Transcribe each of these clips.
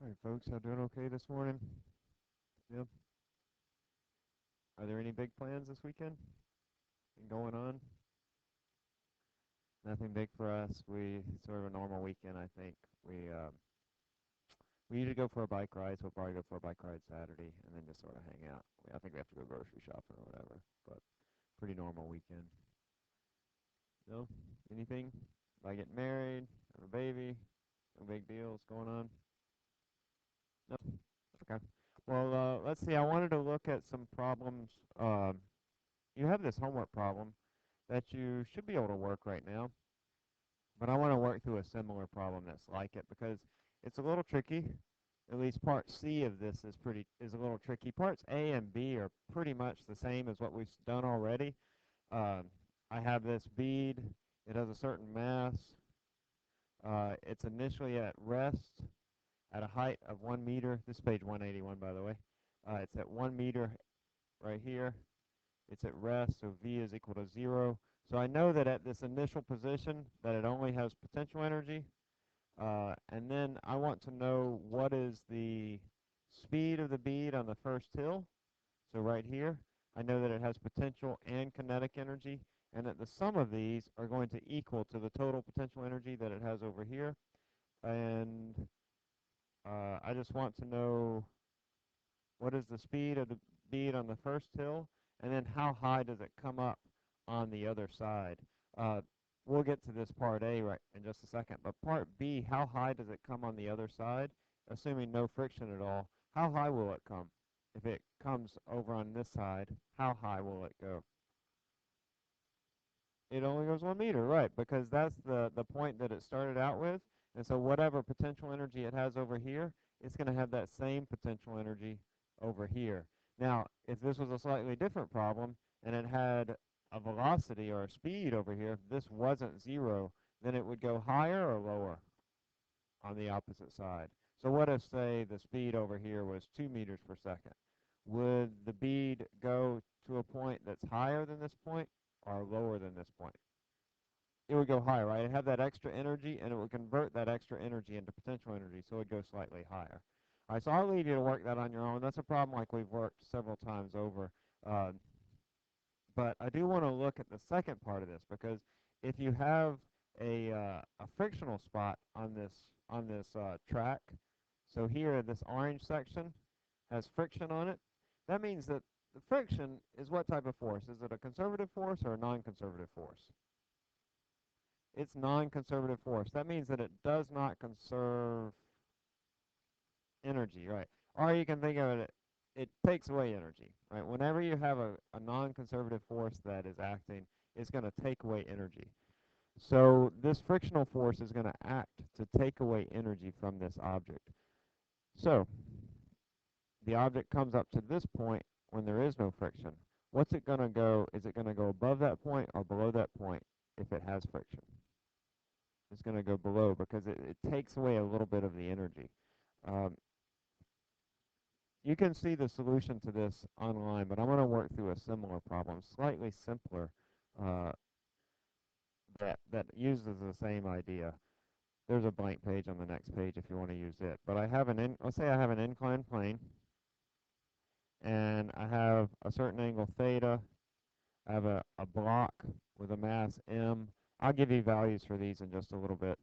All right, folks, y'all doing okay this morning? Yeah. Are there any big plans this weekend? Anything going on? Nothing big for us. We sort of a normal weekend, I think. We usually go for a bike ride, so we'll probably go for a bike ride Saturday and then just sort of hang out. I think we have to go grocery shopping or whatever, but pretty normal weekend. No? Anything? Like getting married, have a baby, no big deals going on? No? Okay. Well, let's see. I wanted to look at some problems. You have this homework problem that you should be able to work right now, but I want to work through a similar problem that's like it because it's a little tricky. At least part C of this is a little tricky. Parts A and B are pretty much the same as what we've done already. Um, I have this bead. It has a certain mass. It's initially at rest at a height of 1 meter. This is page 181, by the way. It's at 1 meter right here. It's at rest, so V is equal to 0. So I know that at this initial position that it only has potential energy. And then I want to know what is the speed of the bead on the first hill. So right here, I know that it has potential and kinetic energy, and that the sum of these are going to equal to the total potential energy that it has over here. And I just want to know what is the speed of the bead on the first hill, and then how high does it come up on the other side. Uh, we'll get to this part A right in just a second, but part B, how high does it come on the other side, assuming no friction at all? How high will it come? If it comes over on this side, how high will it go? It only goes 1 meter, right, because that's the point that it started out with. And so whatever potential energy it has over here, it's going to have that same potential energy over here. Now, if this was a slightly different problem and it had a velocity or a speed over here, if this wasn't 0, then it would go higher or lower on the opposite side. So what if, say, the speed over here was 2 meters per second? Would the bead go to a point that's higher than this point or lower than this point? It would go higher, right? It had that extra energy, and it would convert that extra energy into potential energy, so it would go slightly higher. All right, so I'll leave you to work that on your own. That's a problem like we've worked several times over. Uh, but I do want to look at the second part of this because if you have a frictional spot on this track, so here this orange section has friction on it. That means that the friction is what type of force? Is it a conservative force or a non-conservative force? It's non-conservative force. That means that it does not conserve energy, right? Or you can think of it, it takes away energy, right? Whenever you have a non-conservative force that is acting, it's going to take away energy. So this frictional force is going to act to take away energy from this object. So the object comes up to this point when there is no friction. What's it going to go? Is it going to go above that point or below that point if it has friction? It's going to go below because it takes away a little bit of the energy. Um, you can see the solution to this online, but I'm going to work through a similar problem, slightly simpler, uh, that uses the same idea. There's a blank page on the next page if you want to use it. But I have let's say I have an inclined plane, and I have a certain angle theta. I have a block with a mass m. I'll give you values for these in just a little bit.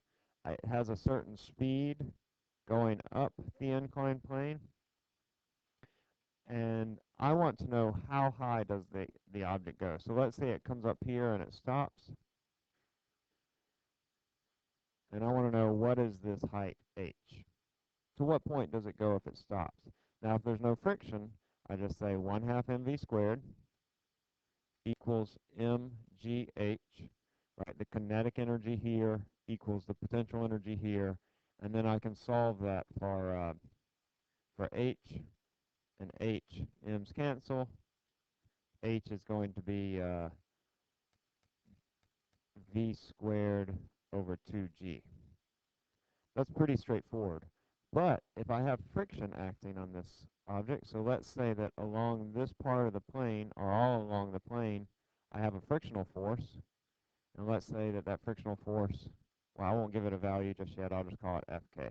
It has a certain speed going up the inclined plane, and I want to know how high does the object go. So let's say it comes up here and it stops, and I want to know what is this height h. To what point does it go if it stops? Now if there's no friction, I just say 1/2 mv squared equals mgh, right? The kinetic energy here equals the potential energy here, and then I can solve that for h, and h. M's cancel. H is going to be v squared over 2g. That's pretty straightforward. But if I have friction acting on this object, so let's say that along this part of the plane, or all along the plane, I have a frictional force, and let's say that that frictional force, well, I won't give it a value just yet, I'll just call it Fk.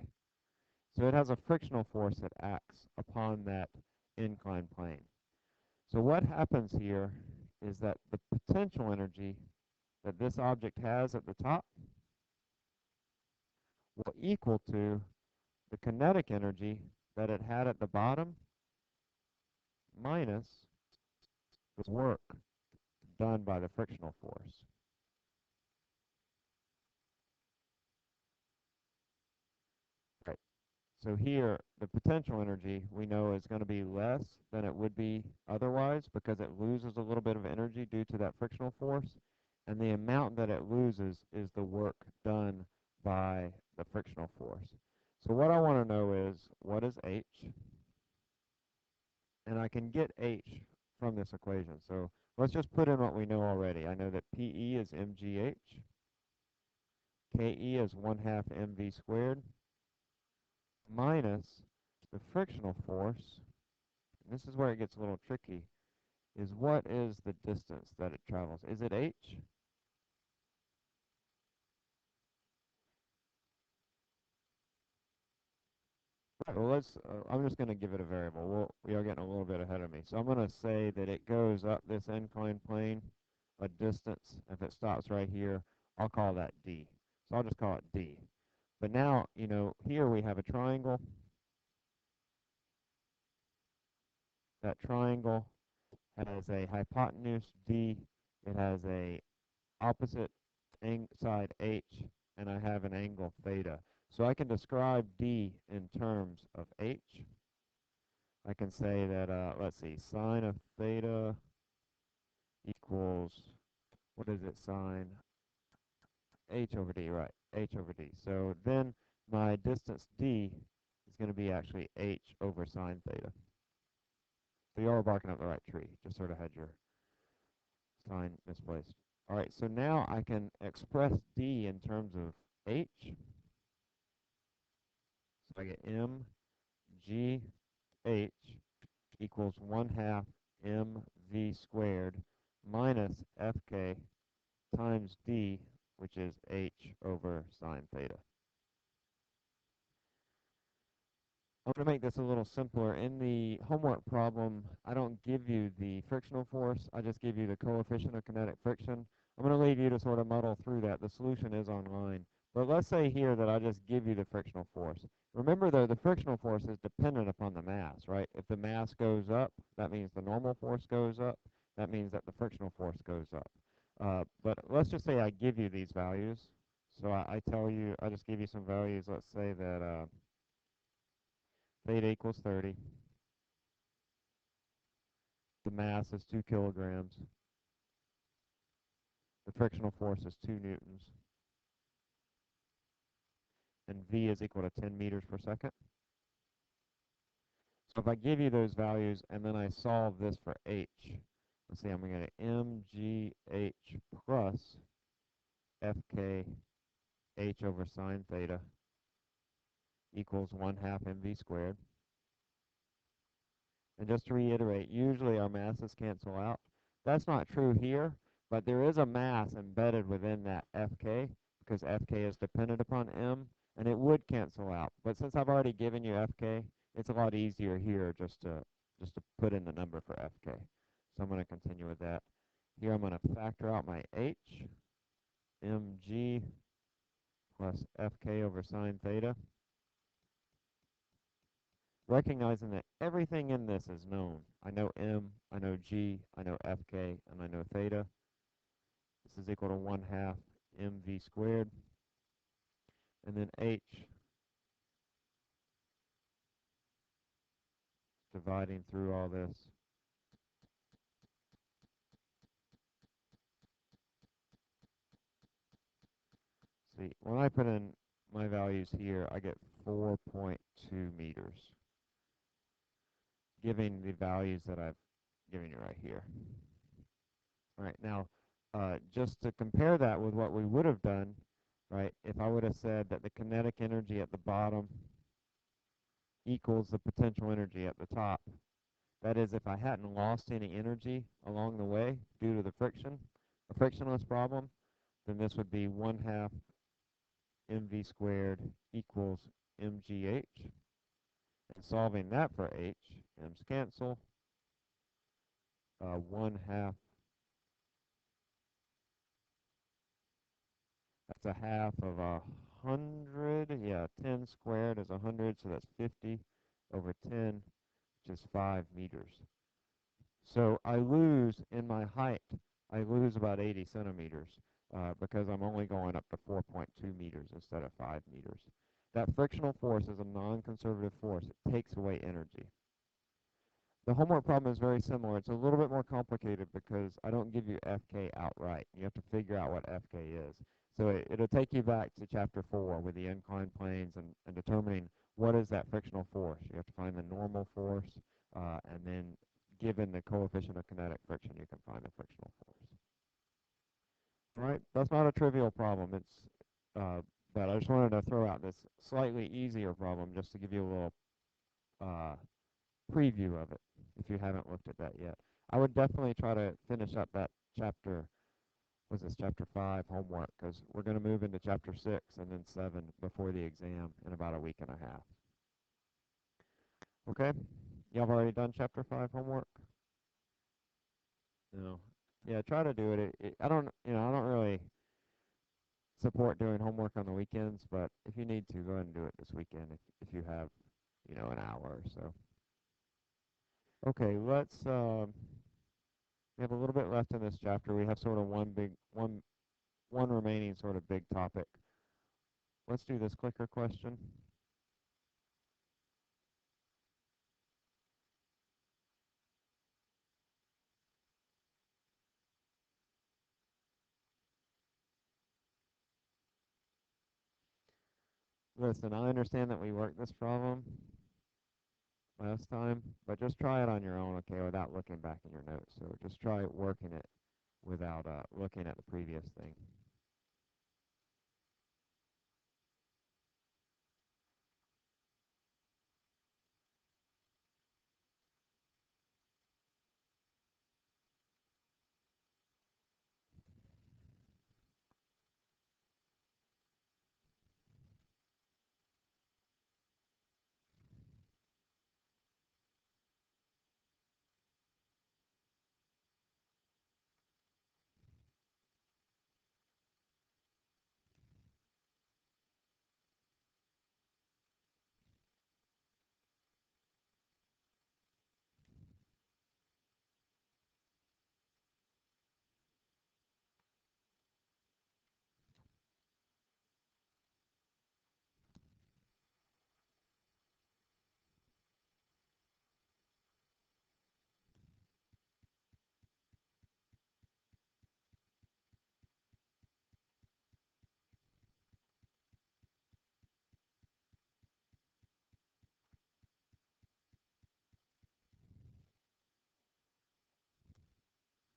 So it has a frictional force that acts upon that inclined plane. So what happens here is that the potential energy that this object has at the top will equal to the kinetic energy that it had at the bottom minus the work done by the frictional force. Right. So here, the potential energy we know is going to be less than it would be otherwise because it loses a little bit of energy due to that frictional force. And the amount that it loses is the work done by the frictional force. So what I want to know is, what is H? And I can get H from this equation. So let's just put in what we know already. I know that PE is mgh, KE is 1/2 mv squared, minus the frictional force, and this is where it gets a little tricky, is what is the distance that it travels? Is it h? Right, well, I'm just going to give it a variable. We are getting a little bit ahead of me. So I'm going to say that it goes up this inclined plane a distance. If it stops right here, I'll call that d. So I'll just call it d. But now, here we have a triangle. That triangle has a hypotenuse d. It has a opposite side h, and I have an angle theta. So I can describe d in terms of h. I can say that, let's see, sine of theta equals, what is it, sine h over d, right, h over d. So then my distance d is going to be actually h over sine theta. So you all are barking up the right tree. Just sort of had your sign misplaced. All right, so now I can express d in terms of h. So I get mgh equals 1/2 mv squared minus fk times d, which is h over sine theta. I'm going to make this a little simpler. In the homework problem, I don't give you the frictional force. I just give you the coefficient of kinetic friction. I'm going to leave you to sort of muddle through that. The solution is online. But let's say here that I just give you the frictional force. Remember, though, the frictional force is dependent upon the mass, right? If the mass goes up, that means the normal force goes up. That means that the frictional force goes up. But let's just say I give you these values. So I tell you, I just give you some values. Let's say that theta equals 30. The mass is 2 kilograms. The frictional force is 2 newtons. And V is equal to 10 meters per second. So if I give you those values and then I solve this for H, let's see, I'm going to get mgh plus fk h over sine theta equals 1/2 mv squared. And just to reiterate, usually our masses cancel out. That's not true here, but there is a mass embedded within that Fk because Fk is dependent upon m, and it would cancel out. But since I've already given you Fk, it's a lot easier here just to put in the number for Fk. So I'm going to continue with that. Here I'm going to factor out my h, mg plus Fk over sine theta, recognizing that everything in this is known. I know m, I know g, I know fk, and I know theta. This is equal to 1/2 mv squared. And then h, dividing through all this. See, when I put in my values here, I get 4.2 meters, giving the values that I've given you right here. All right, now, just to compare that with what we would have done, right, if I would have said that the kinetic energy at the bottom equals the potential energy at the top. That is, if I hadn't lost any energy along the way due to the friction, a frictionless problem, then this would be 1/2 mv squared equals mgh. And solving that for h, m's cancel. 1/2, that's a half of 100. Yeah, 10 squared is 100, so that's 50 over 10, which is 5 meters. So I lose in my height, I lose about 80 centimeters because I'm only going up to 4.2 meters instead of 5 meters. That frictional force is a non-conservative force. It takes away energy. The homework problem is very similar. It's a little bit more complicated because I don't give you FK outright. You have to figure out what FK is. So it'll take you back to chapter 4 with the inclined planes and determining what is that frictional force. You have to find the normal force, and then given the coefficient of kinetic friction, you can find the frictional force. All right, that's not a trivial problem. But I just wanted to throw out this slightly easier problem just to give you a little uh, preview of it if you haven't looked at that yet. I would definitely try to finish up that chapter, was this chapter 5 homework, because we're going to move into chapter 6 and then 7 before the exam in about a week and a half. Okay? Y'all have already done chapter 5 homework? No. Yeah, try to do it. I don't really support doing homework on the weekends, but if you need to, go ahead and do it this weekend if you have, an hour or so. Okay, we have a little bit left in this chapter. We have sort of one remaining sort of big topic. Let's do this clicker question. Listen, I understand that we worked this problem last time, but just try it on your own, okay, without looking back in your notes. So just try working it without looking at the previous thing.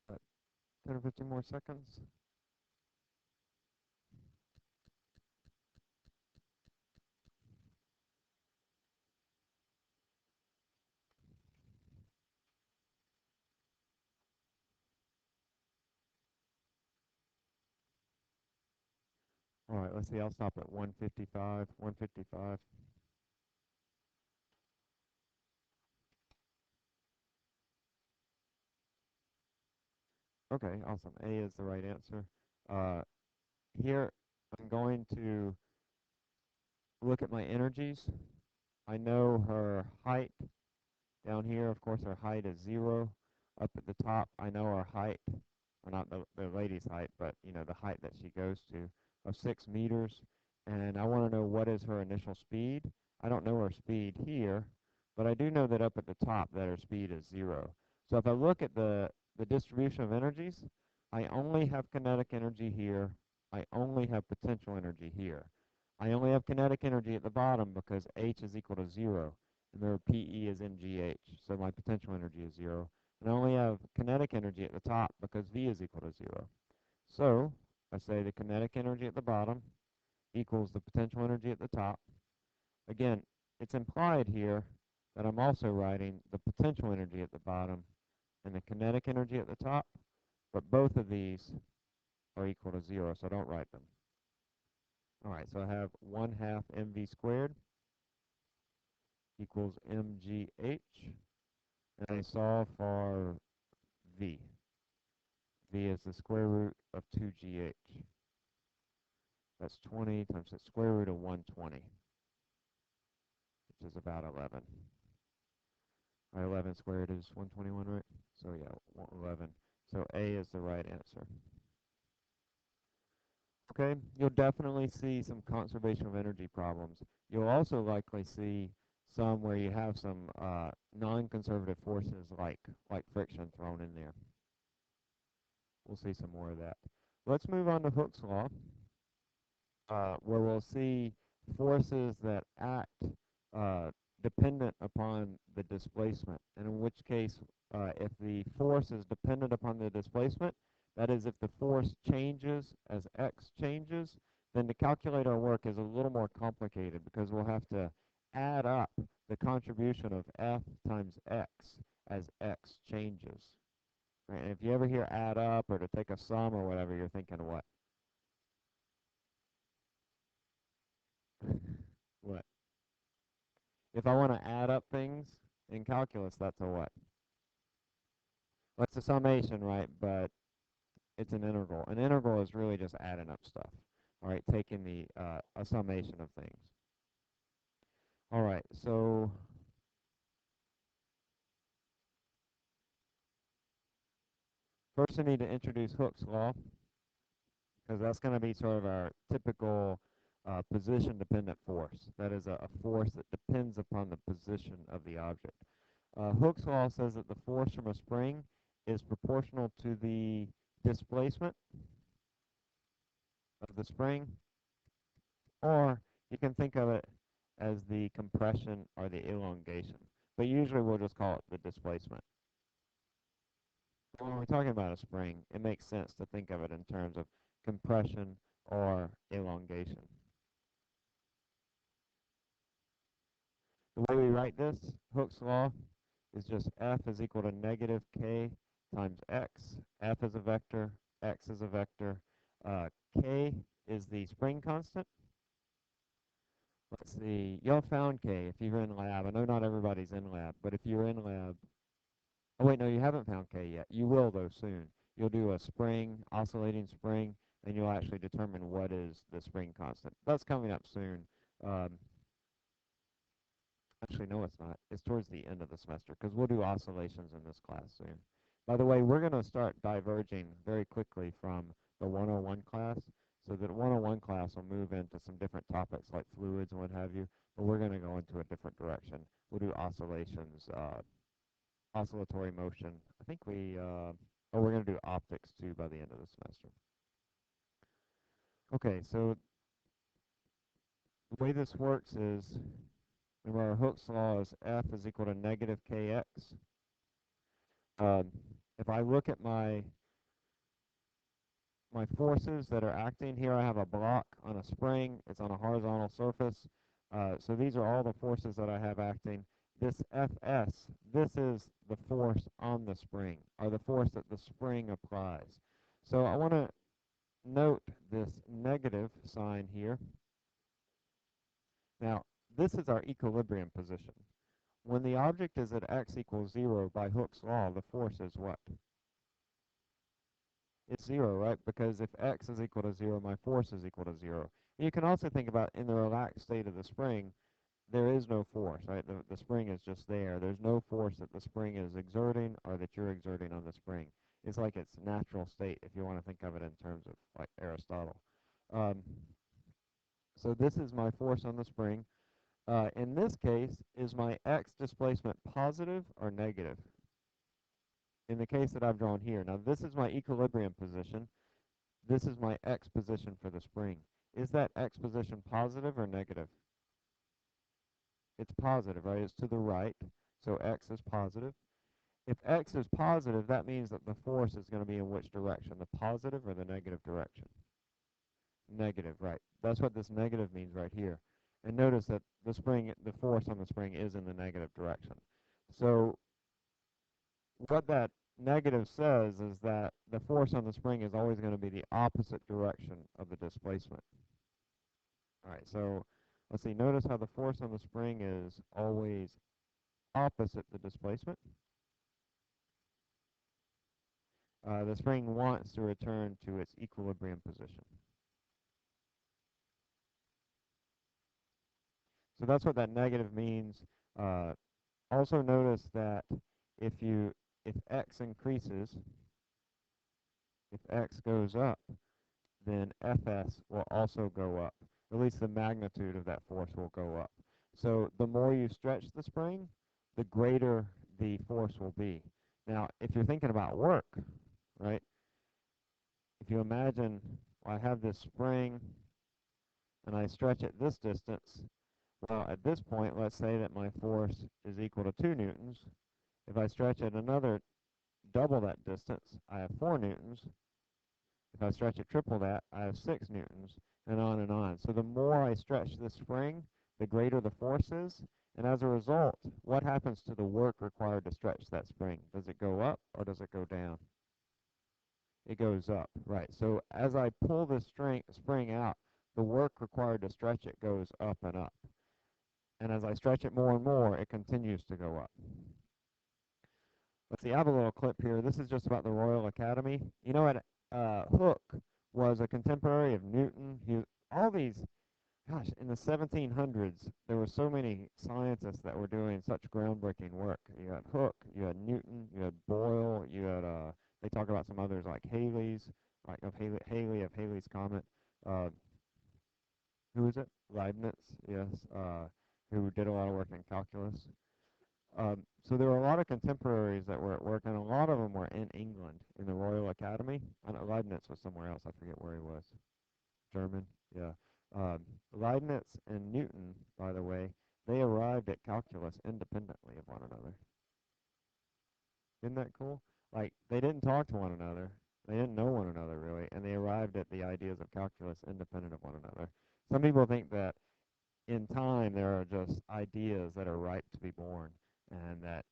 But 10 or 15 more seconds. All right, let's see. I'll stop at 155. 155. Okay, awesome. A is the right answer. Uh, Here, I'm going to look at my energies. I know her height down here. Of course, her height is 0. Up at the top, I know her height, or not the lady's height, but the height that she goes to of 6 meters. And I want to know what is her initial speed. I don't know her speed here, but I do know that up at the top that her speed is 0. So if I look at the distribution of energies, I only have kinetic energy here. I only have potential energy here. I only have kinetic energy at the bottom because H is equal to 0. Remember, PE is mgh, so my potential energy is 0. And I only have kinetic energy at the top because V is equal to 0. So I say the kinetic energy at the bottom equals the potential energy at the top. Again, it's implied here that I'm also writing the potential energy at the bottom and the kinetic energy at the top, but both of these are equal to 0, so don't write them. All right, so I have 1/2 mv squared equals mgh, and I solve for v. V is the square root of 2gh. That's 20 times the square root of 120, which is about 11. Right, 11 squared is 121, right? So yeah, 11. So A is the right answer. Okay, you'll definitely see some conservation of energy problems. You'll also likely see some where you have some non-conservative forces like friction thrown in there. We'll see some more of that. Let's move on to Hooke's law, where we'll see forces that act uh, dependent upon the displacement. And in which case, if the force is dependent upon the displacement, that is, if the force changes as x changes, then to calculate our work is a little more complicated because we'll have to add up the contribution of F times x as x changes. Right? And if you ever hear add up or to take a sum or whatever, you're thinking what? What? If I want to add up things in calculus, that's a what? What's a summation, right? But it's an integral. An integral is really just adding up stuff, all right? Taking the a summation of things. All right, so first I need to introduce Hooke's law, because that's going to be sort of our typical position-dependent force. That is a force that depends upon the position of the object. Hooke's law says that the force from a spring is proportional to the displacement of the spring, or you can think of it as the compression or the elongation. But usually we'll just call it the displacement. When we're talking about a spring, it makes sense to think of it in terms of compression or elongation. The way we write this, Hooke's law, is just F is equal to negative K times X. F is a vector, X is a vector. K is the spring constant. Let's see, y'all found K if you're in lab. I know not everybody's in lab, but if you're in lab, oh wait, no, you haven't found K yet. You will though soon. You'll do a spring, oscillating spring, and you'll actually determine what is the spring constant. That's coming up soon. Um, Actually, no, it's not. It's towards the end of the semester because we'll do oscillations in this class soon. By the way, we're going to start diverging very quickly from the 101 class, so that 101 class will move into some different topics like fluids and what have you, but we're going to go into a different direction. We'll do oscillations, oscillatory motion. I think we're going to do optics too by the end of the semester. Okay, so the way this works is, remember our Hooke's law is F is equal to negative Kx. Um, if I look at my forces that are acting here, I have a block on a spring. It's on a horizontal surface. So these are all the forces that I have acting. This Fs, this is the force on the spring, or the force that the spring applies. So I want to note this negative sign here. Now, this is our equilibrium position. When the object is at x equals 0 by Hooke's law, the force is what? It's 0, right? Because if x is equal to 0, my force is equal to 0. And you can also think about in the relaxed state of the spring, there is no force, right? The spring is just there. There's no force that the spring is exerting or that you're exerting on the spring. It's like its natural state, if you want to think of it in terms of like Aristotle. Um, so this is my force on the spring. In this case, is my x displacement positive or negative? In the case that I've drawn here. Now, this is my equilibrium position. This is my x position for the spring. Is that x position positive or negative? It's positive, right? It's to the right, so x is positive. If x is positive, that means that the force is going to be in which direction? The positive or the negative direction? Negative, right. That's what this negative means right here. And notice that the force on the spring is in the negative direction. So what that negative says is that the force on the spring is always going to be the opposite direction of the displacement. Alright, so let's see, notice how the force on the spring is always opposite the displacement. The spring wants to return to its equilibrium position. So that's what that negative means. Uh, also notice that if you if x increases, if x goes up, then Fs will also go up. At least the magnitude of that force will go up. So the more you stretch the spring, the greater the force will be. Now, if you're thinking about work, right, if you imagine I have this spring and I stretch it this distance, well, at this point, let's say that my force is equal to 2 newtons. If I stretch it another double that distance, I have 4 newtons. If I stretch it triple that, I have 6 newtons, and on and on. So the more I stretch the spring, the greater the force is. And as a result, what happens to the work required to stretch that spring? Does it go up or does it go down? It goes up, right. So as I pull the spring out, the work required to stretch it goes up and up. And as I stretch it more and more, it continues to go up. Let's see, I have a little clip here. This is just about the Royal Academy. You know what? Hooke was a contemporary of Newton. All these, gosh, in the 1700s, there were so many scientists that were doing such groundbreaking work. You had Hooke, you had Newton, you had Boyle, you had, they talk about some others like Halley's, like of Halley's Comet. Uh, who is it? Leibniz, yes, who did a lot of work in calculus. So there were a lot of contemporaries that were at work, and a lot of them were in England, in the Royal Academy. I know Leibniz was somewhere else. I forget where he was. German, yeah. Leibniz and Newton, by the way, they arrived at calculus independently of one another. Isn't that cool? Like, they didn't talk to one another. They didn't know one another, really, and they arrived at the ideas of calculus independent of one another. Some people think that in time there are just ideas that are ripe to be born, and that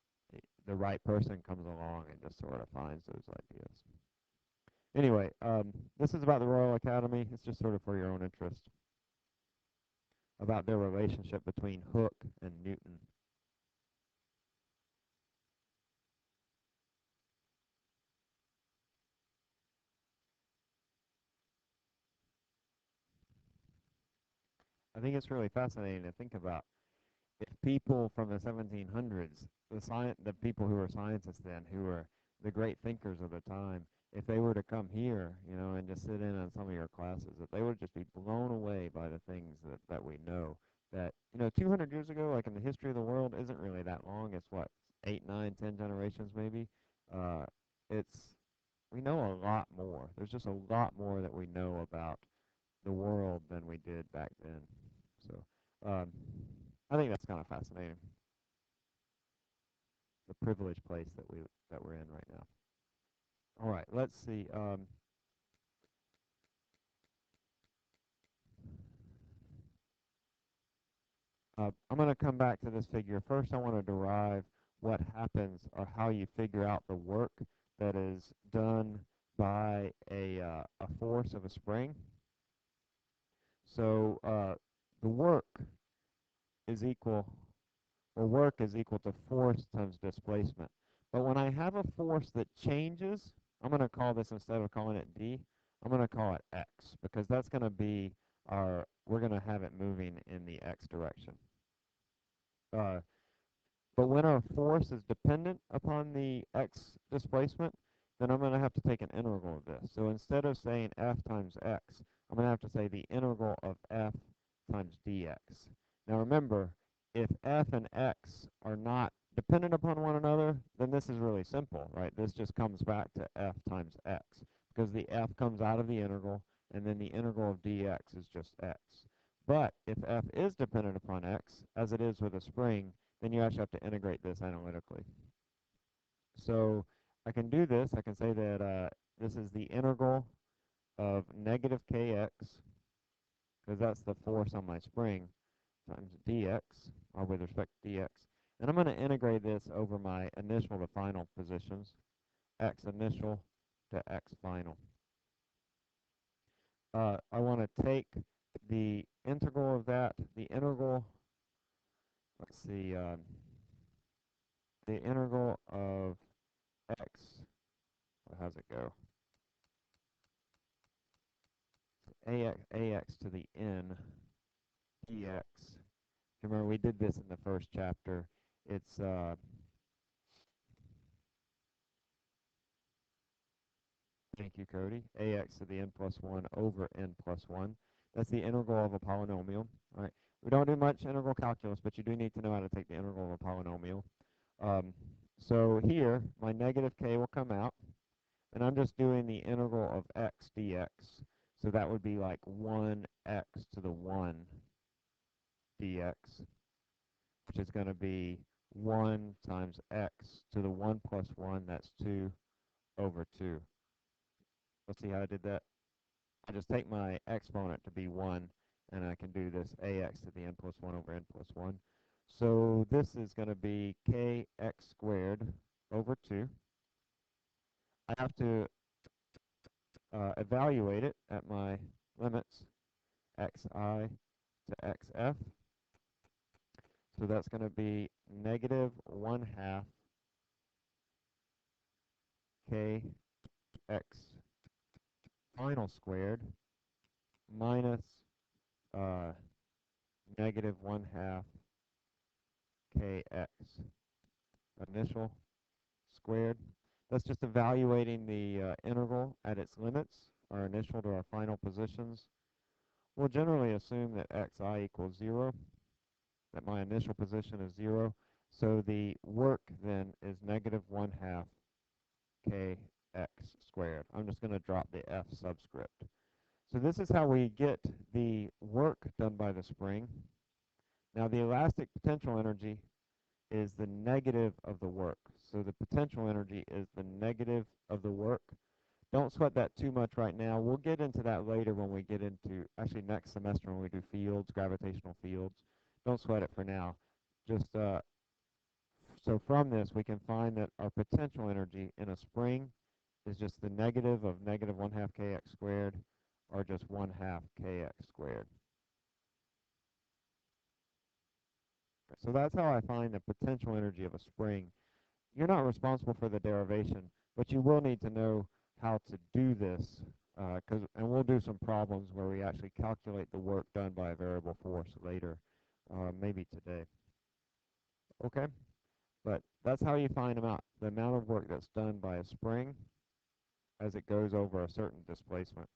the right person comes along and just sort of finds those ideas. Anyway, this is about the Royal Academy. It's just sort of for your own interest, about their relationship between Hooke and Newton. I think it's really fascinating to think about if people from the 1700s, the people who were scientists then, who were the great thinkers of the time, if they were to come here, you know, and just sit in on some of your classes, that they would just be blown away by the things that we know. That, you know, 200 years ago, like in the history of the world, isn't really that long. It's what, 8, 9, 10 generations maybe. Uh, it's we know a lot more. There's just a lot more that we know about the world than we did back then. So, I think that's kind of fascinating. The privileged place that we're in right now. All right, let's see. I'm going to come back to this figure. First, I want to derive what happens or how you figure out the work that is done by a force of a spring. So the work is equal, or work is equal to force times displacement. But when I have a force that changes, I'm going to call this, instead of calling it D, I'm going to call it X, because that's going to be we're going to have it moving in the X direction. Uh, but when our force is dependent upon the X displacement, then I'm going to have to take an integral of this. So instead of saying F times X, I'm going to have to say the integral of F times dx. Now remember, if F and X are not dependent upon one another, then this is really simple, right? This just comes back to F times X, because the F comes out of the integral, and then the integral of dx is just X. But if F is dependent upon X, as it is with a spring, then you actually have to integrate this analytically. So I can do this. I can say that this is the integral of negative kx, because that's the force on my spring, times dx, or with respect to dx. And I'm going to integrate this over my initial to final positions, x initial to x final. I want to take the integral of that, the integral, let's see, the integral of x, how's it go? Ax to the n dx. Remember, we did this in the first chapter. It's, thank you, Cody, ax to the n plus 1 over n plus 1. That's the integral of a polynomial. All right. We don't do much integral calculus, but you do need to know how to take the integral of a polynomial. So here, my negative k will come out, and I'm just doing the integral of x dx. So that would be like 1x to the 1 dx, which is going to be 1 times x to the 1 plus 1, that's 2 over 2. Let's see how I did that. I just take my exponent to be 1, and I can do this ax to the n plus 1 over n plus 1. So this is going to be kx squared over 2. I have to evaluate it at my limits, xi to xf. So that's going to be negative 1/2 kx final squared minus negative 1/2 kx initial squared. That's just evaluating the integral at its limits, our initial to our final positions. We'll generally assume that xi equals 0, that my initial position is 0. So the work then is negative 1/2 kx squared. I'm just going to drop the f subscript. So this is how we get the work done by the spring. Now the elastic potential energy is the negative of the work. So the potential energy is the negative of the work. Don't sweat that too much right now. We'll get into that later when we get into, actually next semester when we do fields, gravitational fields. Don't sweat it for now. Just so from this we can find that our potential energy in a spring is just the negative of negative 1/2 kx squared, or just 1/2 kx squared. So that's how I find the potential energy of a spring. You're not responsible for the derivation, but you will need to know how to do this, and we'll do some problems where we actually calculate the work done by a variable force later, maybe today. Okay, but that's how you find the amount of work that's done by a spring as it goes over a certain displacement.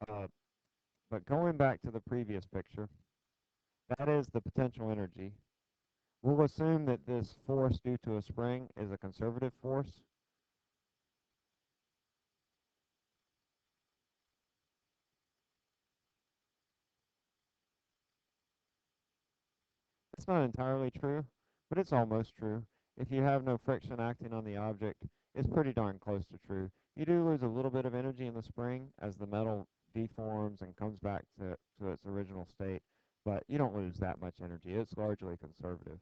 But going back to the previous picture, that is the potential energy. We'll assume that this force due to a spring is a conservative force. It's not entirely true, but it's almost true. If you have no friction acting on the object, it's pretty darn close to true. You do lose a little bit of energy in the spring as the metal deforms and comes back to its original state, but you don't lose that much energy. It's largely conservative.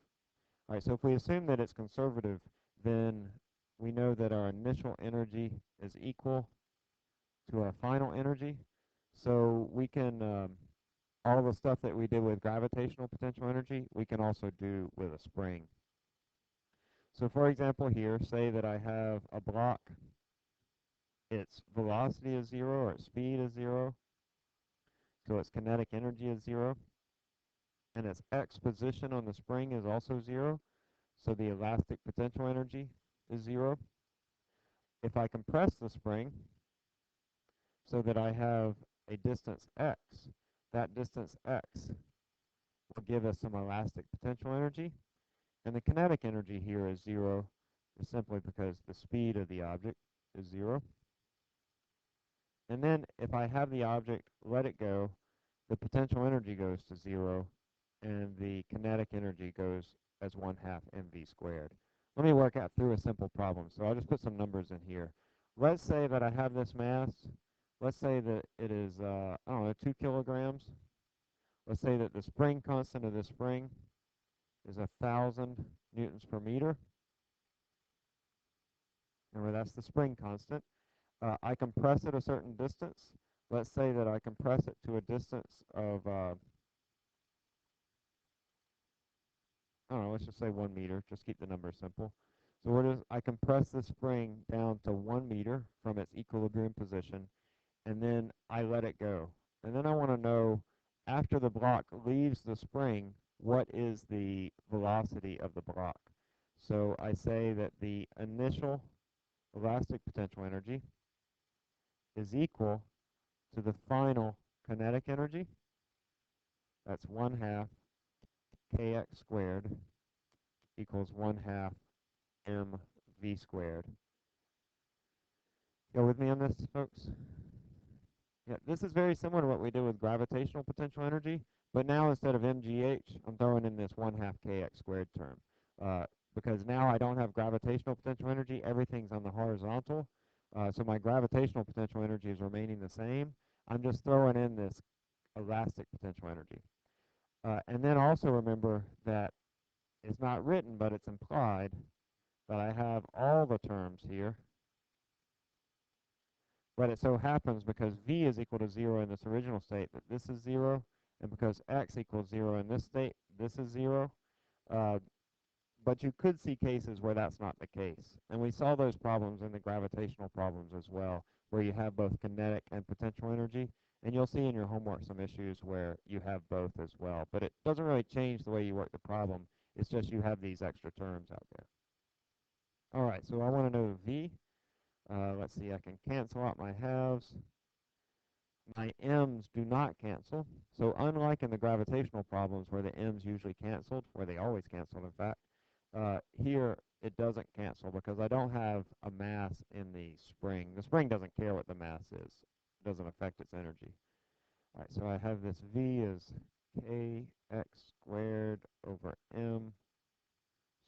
All right, so if we assume that it's conservative, then we know that our initial energy is equal to our final energy. So we can, all the stuff that we did with gravitational potential energy, we can also do with a spring. So for example here, say that I have a block, its velocity is 0 or its speed is 0, so its kinetic energy is 0, and its x position on the spring is also 0, so the elastic potential energy is 0. If I compress the spring so that I have a distance x, that distance x will give us some elastic potential energy, and the kinetic energy here is 0, just simply because the speed of the object is 0. And then if I have the object, let it go, the potential energy goes to 0, and the kinetic energy goes as 1/2 mv squared. Let me work out through a simple problem. So I'll just put some numbers in here. Let's say that I have this mass. Let's say that it is, I don't know, 2 kilograms. Let's say that the spring constant of this spring is 1,000 newtons per meter. Remember, that's the spring constant. I compress it a certain distance. let's say that I compress it to a distance of, I don't know, let's just say 1 meter. Just keep the number simple. So I compress the spring down to 1 meter from its equilibrium position, and then I let it go. And then I want to know, after the block leaves the spring, what is the velocity of the block? So I say that the initial elastic potential energy is equal to the final kinetic energy. That's 1/2 kx squared equals 1/2 mv squared. Go with me on this, folks? Yeah, this is very similar to what we did with gravitational potential energy, but now instead of mgh, I'm throwing in this 1/2 kx squared term. Because now I don't have gravitational potential energy, everything's on the horizontal, so my gravitational potential energy is remaining the same. I'm just throwing in this elastic potential energy. And then also remember that it's not written, but it's implied that I have all the terms here. But it so happens, because v is equal to 0 in this original state, that this is 0, and because x equals 0 in this state, this is 0. Uh, but you could see cases where that's not the case. And we saw those problems in the gravitational problems as well, where you have both kinetic and potential energy. And you'll see in your homework some issues where you have both as well. But it doesn't really change the way you work the problem. It's just you have these extra terms out there. All right, so I want to know v. Let's see, I can cancel out my halves. My m's do not cancel. So unlike in the gravitational problems where the m's usually canceled, where they always canceled in fact, here it doesn't cancel because I don't have a mass in the spring. The spring doesn't care what the mass is. It doesn't affect its energy. All right, so I have this v is kx squared over m,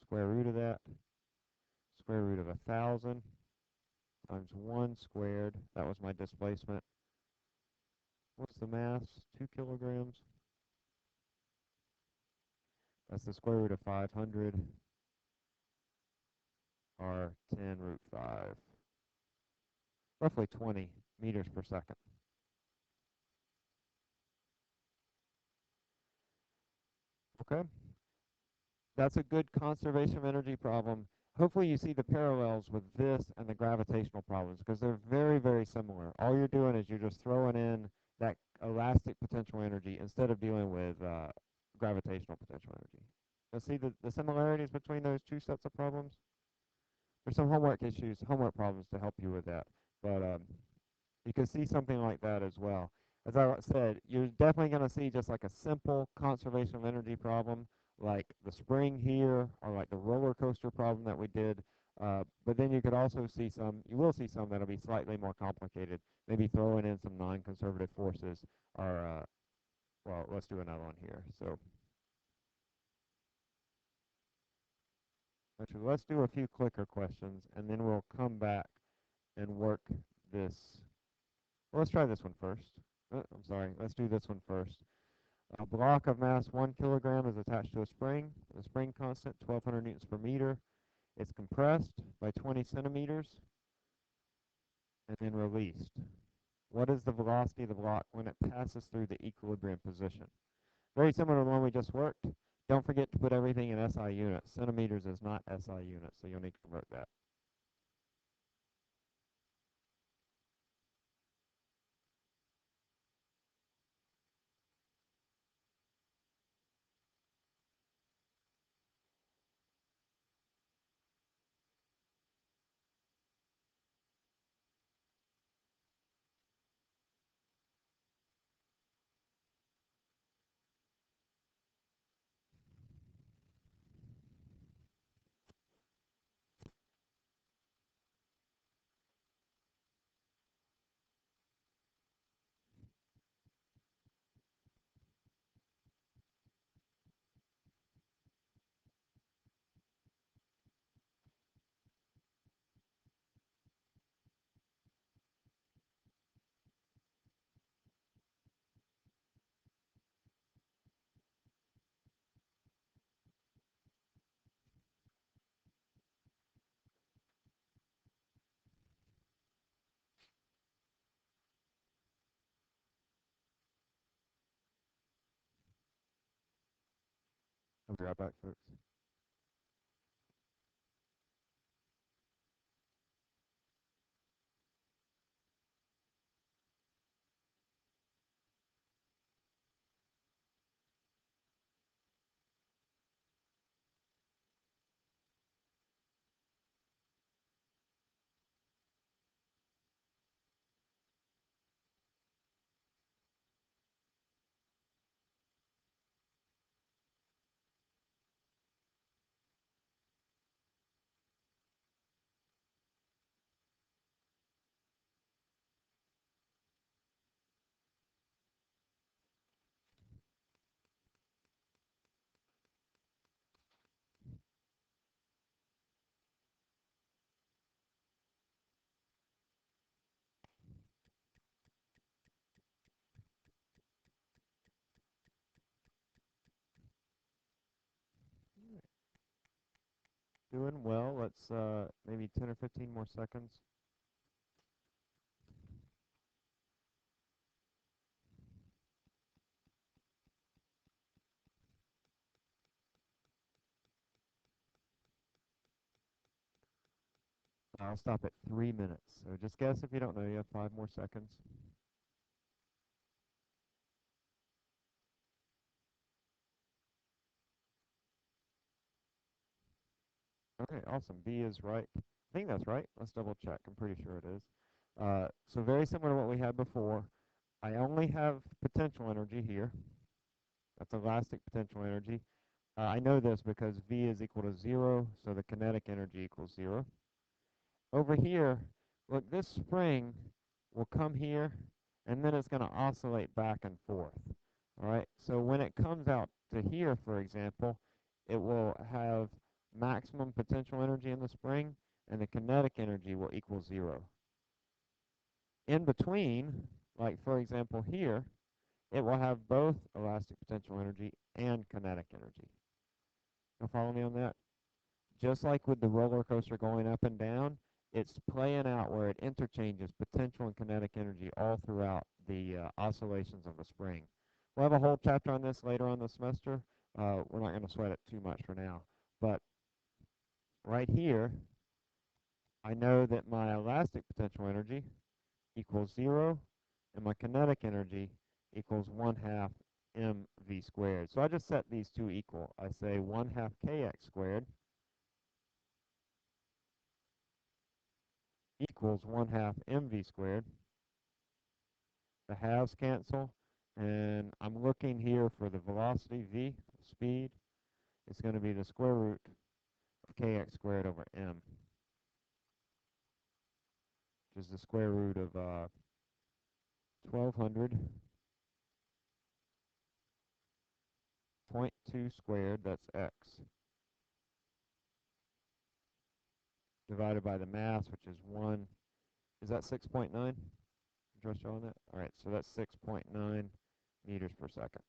square root of that, square root of 1,000 times 1 squared. That was my displacement. What's the mass? 2 kilograms. That's the square root of 500, or 10 root 5. Roughly 20 meters per second. Okay? That's a good conservation of energy problem. Hopefully you see the parallels with this and the gravitational problems, because they're very, very similar. All you're doing is you're just throwing in that elastic potential energy instead of dealing with gravitational potential energy. Let's see the similarities between those two sets of problems. There's some homework issues, homework problems to help you with that. But you can see something like that as well. As I said, you're definitely going to see just like a simple conservation of energy problem, like the spring here, or like the roller coaster problem that we did. But then you could also see you will see some that'll be slightly more complicated, maybe throwing in some non-conservative forces, or, well, let's do another one here. So, actually, let's do a few clicker questions, and then we'll come back and work this. Well, let's try this one first. I'm sorry, let's do this one first. A block of mass 1 kilogram is attached to a spring. The spring constant, 1,200 newtons per meter. It's compressed by 20 centimeters and then released. What is the velocity of the block when it passes through the equilibrium position? Very similar to the one we just worked. Don't forget to put everything in SI units. Centimeters is not SI units, so you'll need to convert that. I'll be right back, folks. Doing well. Let's maybe 10 or 15 more seconds. I'll stop at 3 minutes. So just guess if you don't know. You have 5 more seconds. Okay, awesome. B is right. I think that's right. Let's double check. I'm pretty sure it is. So very similar to what we had before. I only have potential energy here. That's elastic potential energy. I know this because V is equal to 0, so the kinetic energy equals 0. Over here, look, this spring will come here, and then it's going to oscillate back and forth. All right, so when it comes out to here, for example, it will have maximum potential energy in the spring, and the kinetic energy will equal 0. In between, like for example here, it will have both elastic potential energy and kinetic energy. You follow me on that? Just like with the roller coaster going up and down, it's playing out where it interchanges potential and kinetic energy all throughout the oscillations of the spring. We'll have a whole chapter on this later on the semester. We're not going to sweat it too much for now. But right here, I know that my elastic potential energy equals 0, and my kinetic energy equals 1/2 mv squared. So I just set these two equal. I say 1/2 kx squared equals 1/2 mv squared. The halves cancel, and I'm looking here for the velocity v, speed. It's going to be the square root of kx squared over m, which is the square root of 1200.2 squared, that's x, divided by the mass, which is 1. Is that 6.9? Just showing that? All right, so that's 6.9 meters per second.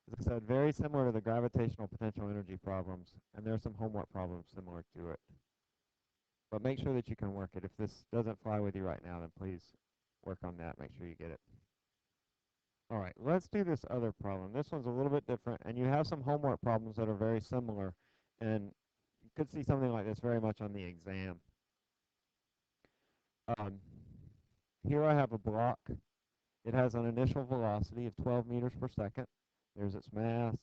As I said, very similar to the gravitational potential energy problems, and there are some homework problems similar to it. But make sure that you can work it. If this doesn't fly with you right now, then please work on that. Make sure you get it. All right, let's do this other problem. This one's a little bit different, and you have some homework problems that are very similar, and you could see something like this very much on the exam. Um, Here I have a block. It has an initial velocity of 12 meters per second. There's its mass.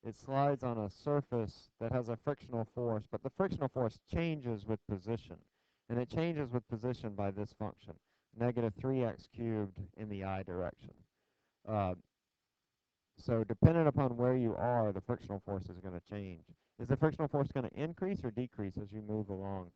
It slides on a surface that has a frictional force, but the frictional force changes with position. And it changes with position by this function, negative 3x cubed in the I direction. Uh, so dependent upon where you are, the frictional force is going to change. Is the frictional force going to increase or decrease as you move along?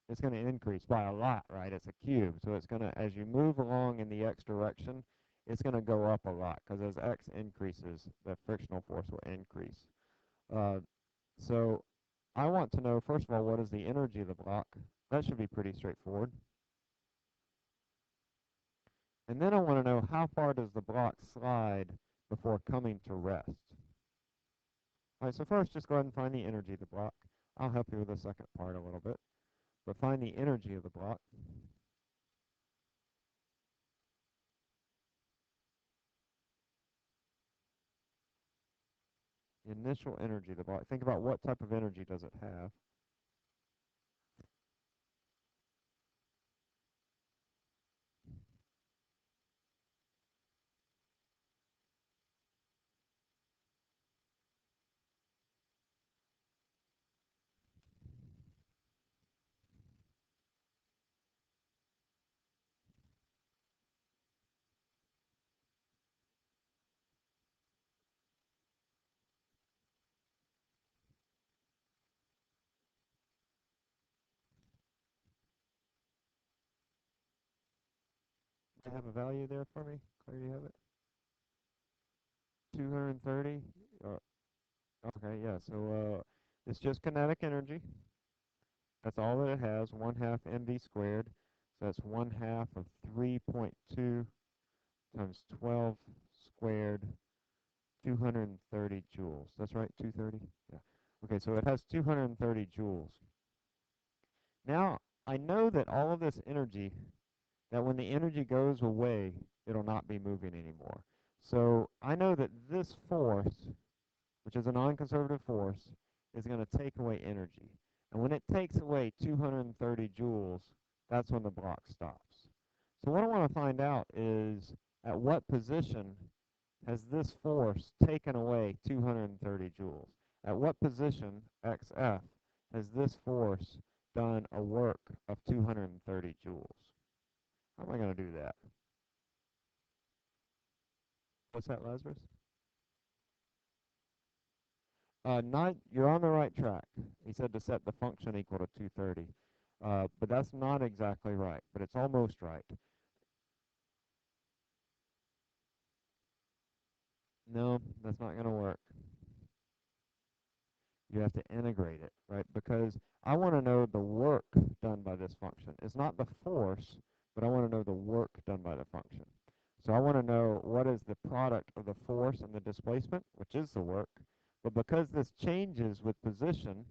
It's going to increase by a lot, right? It's a cube. So it's going to, as you move along in the x direction, it's going to go up a lot because as x increases, the frictional force will increase. So I want to know, first of all, what is the energy of the block? That should be pretty straightforward. And then I want to know how far does the block slide before coming to rest? All right, so first just go ahead and find the energy of the block. I'll help you with the second part a little bit. But find the energy of the block. Initial energy, the block. Think about what type of energy does it have. Do you have a value there for me? Claire, do you have it? 230? Uh, okay, yeah, so it's just kinetic energy. That's all that it has, 1/2 mv squared. So that's 1/2 of 3.2 times 12 squared, 230 joules. That's right, 230? Yeah. Okay, so it has 230 joules. Now, I know that all of this energy, that when the energy goes away, it'll not be moving anymore. So I know that this force, which is a non-conservative force, is going to take away energy. And when it takes away 230 joules, that's when the block stops. So what I want to find out is at what position has this force taken away 230 joules? At what position, xf, has this force done a work of 230 joules? How am I going to do that? What's that, Lazarus? Not, you're on the right track. He said to set the function equal to 230. But that's not exactly right, but it's almost right. No, that's not going to work. You have to integrate it, right? Because I want to know the work done by this function. It's not the force, but I want to know the work done by the function. So I want to know what is the product of the force and the displacement, which is the work. But because this changes with position,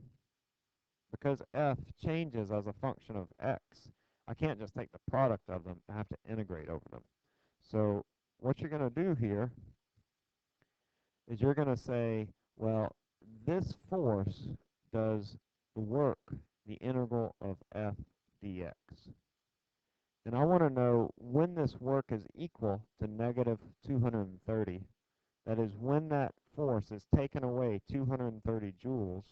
because f changes as a function of x, I can't just take the product of them. I have to integrate over them. So what you're going to do here is you're going to say, well, this force does the work, the integral of f dx. And I want to know when this work is equal to negative 230. That is, when that force is taken away 230 joules,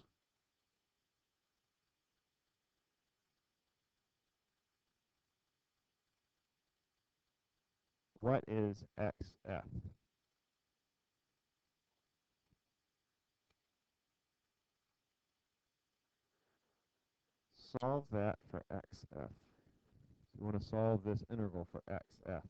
what is xf? Solve that for xf. You want to solve this integral for xf.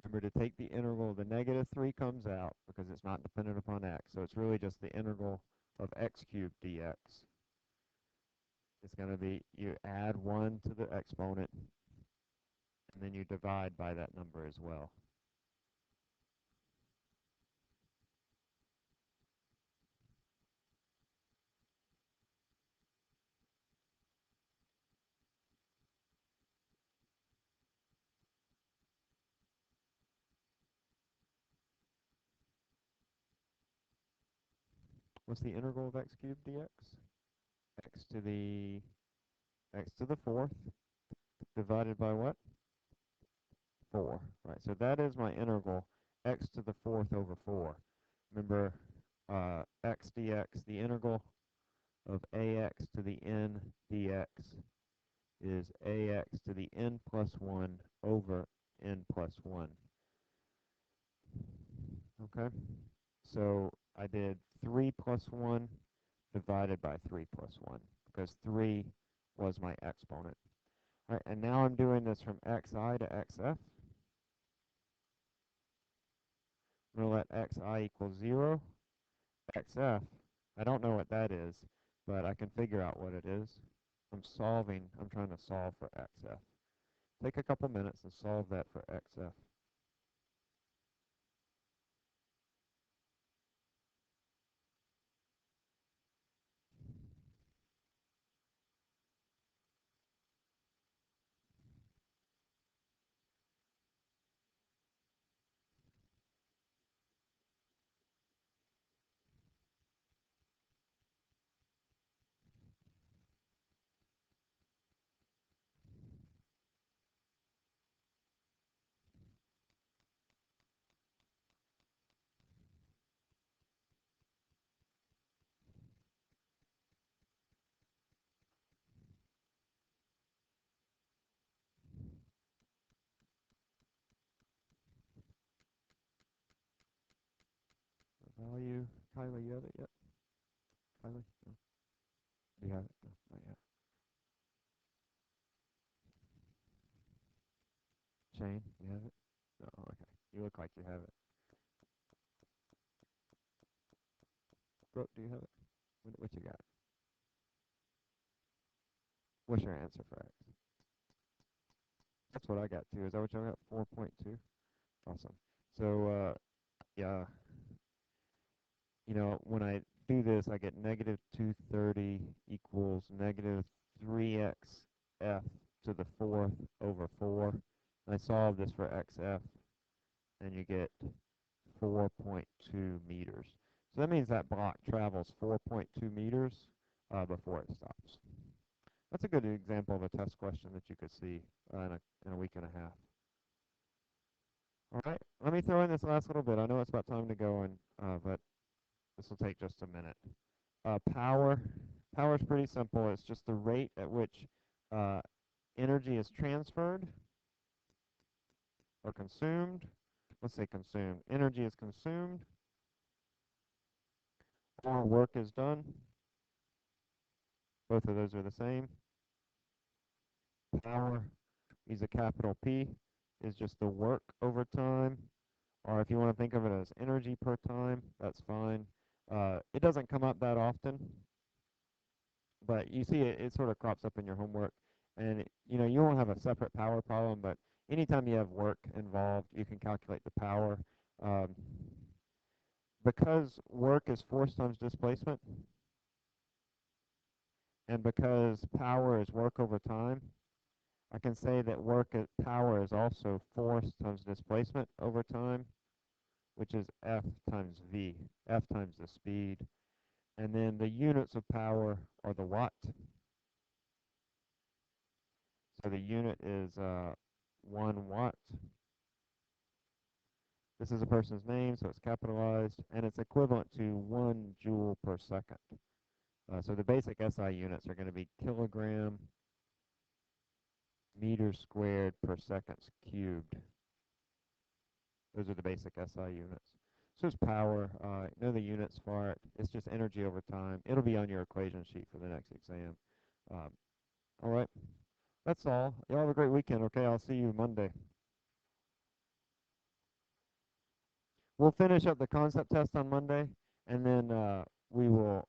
Remember to take the integral, the negative 3 comes out because it's not dependent upon x. So it's really just the integral of x cubed dx. It's going to be, you add 1 to the exponent, and then you divide by that number as well. What's the integral of x cubed dx? x to the x to the 4th divided by what? 4. Right, so that is my integral, x to the 4th over 4. Remember, x dx, the integral of ax to the n dx is ax to the n plus 1 over n plus 1. Okay? So I did 3 plus 1 divided by 3 plus 1 because 3 was my exponent. All right, and now I'm doing this from xi to xf. I'm going to let xi equal 0. xf, I don't know what that is, but I can figure out what it is. I'm trying to solve for xf. Take a couple minutes and solve that for xf. value. Kylie, you have it yet? Kylie? No. Do you have it? No, not yet. Shane, you have it? No, okay. You look like you have it. Brooke, do you have it? What you got? What's your answer for X? That's what I got too. Is that what you got? 4.2? Awesome. So, yeah, when I do this, I get negative 230 equals negative 3x f to the fourth over 4. And I solve this for xf, and you get 4.2 meters. So that means that block travels 4.2 meters before it stops. That's a good example of a test question that you could see in a week and a half. All right, let me throw in this last little bit. I know it's about time to go, but this will take just a minute. Power. Power is pretty simple. It's just the rate at which uh, energy is transferred or consumed. Let's say consumed. Energy is consumed or work is done. Both of those are the same. Power, use a capital P, is just the work over time. Or if you want to think of it as energy per time, that's fine. It doesn't come up that often, but you see it sort of crops up in your homework. And you won't have a separate power problem, but anytime you have work involved, you can calculate the power. Um, because work is force times displacement, and because power is work over time, I can say that power is also force times displacement over time, which is F times V, F times the speed. And then the units of power are the watt. So the unit is 1 watt. This is a person's name, so it's capitalized, and it's equivalent to 1 joule per second. So the basic SI units are going to be kilogram meters squared per seconds cubed. Those are the basic SI units. So it's power. Know the units for it. It's just energy over time. It'll be on your equation sheet for the next exam. Um, all right. That's all. Y'all have a great weekend, okay? I'll see you Monday. We'll finish up the concept test on Monday, and then we will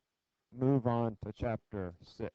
move on to chapter 6.